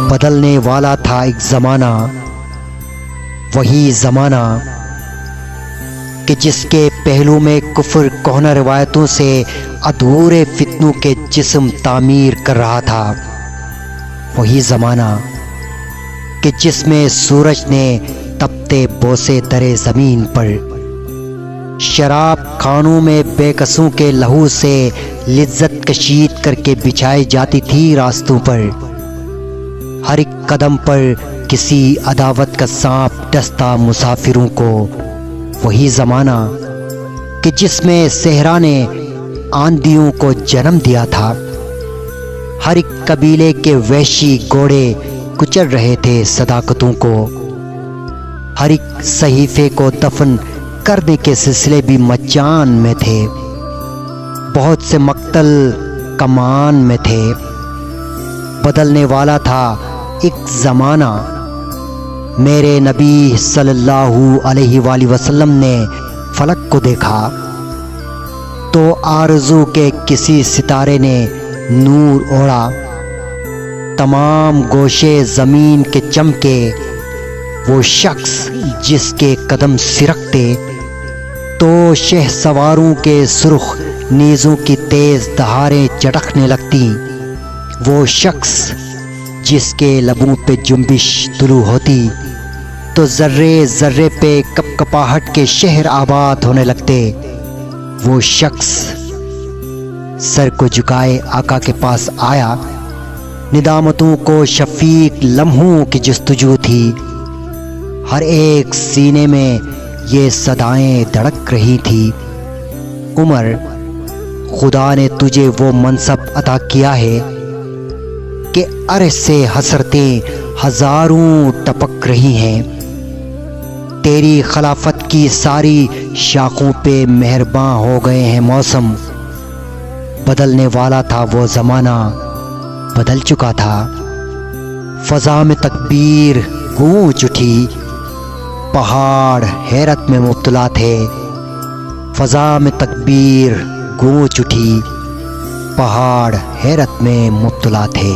बदलने वाला था एक ज़माना, वही ज़माना कि जिसके पहलू में कुफ्र कोहना रिवायतों से अधूरे फितनों के जिस्म तामीर कर रहा था। वही ज़माना कि जिसमें सूरज ने तपते बोसे तरे ज़मीन पर, शराब खानों में बेकसों के लहू से लिज्जत कशीद करके बिछाई जाती थी रास्तों पर। हर एक कदम पर किसी अदावत का सांप डसता मुसाफिरों को। वही ज़माना कि जिसमें सहरा ने आंधियों को जन्म दिया था। हर एक कबीले के वहशी घोड़े कुचल रहे थे सदाकतों को। हर एक सहीफे को दफन करने के सिलसिले भी मचान में थे। बहुत से मक्तल कमान में थे। बदलने वाला था एक ज़माना। मेरे नबी सल्लल्लाहु अलैहि वसल्लम ने फलक को देखा तो आरज़ू के किसी सितारे ने नूर ओढ़ा। तमाम गोशे ज़मीन के चमके। वो शख्स जिसके कदम सिरकते तो शहसवारों के सुर्ख नीज़ों की तेज़ दहारें चटकने लगती। वो शख्स जिसके लबों पे जुम्बिश तुलू होती तो ज़र्रे ज़र्रे पे कपकपाहट के शहर आबाद होने लगते। वो शख्स सर को झुकाए आका के पास आया। निदामतों को शफीक लम्हों की जस्तजू थी। हर एक सीने में ये सदाएं धड़क रही थी। उमर, खुदा ने तुझे वो मनसब अता किया है कि अर्श से हसरतें हजारों टपक रही हैं। तेरी खिलाफत की सारी शाखों पे मेहरबान हो गए हैं मौसम। बदलने वाला था वो ज़माना, बदल चुका था। फ़ज़ा में तकबीर गूंज उठी। पहाड़ हैरत में मुब्तला थे। फ़ज़ा में तकबीर गूंज उठी। पहाड़ हैरत में मुब्तला थे।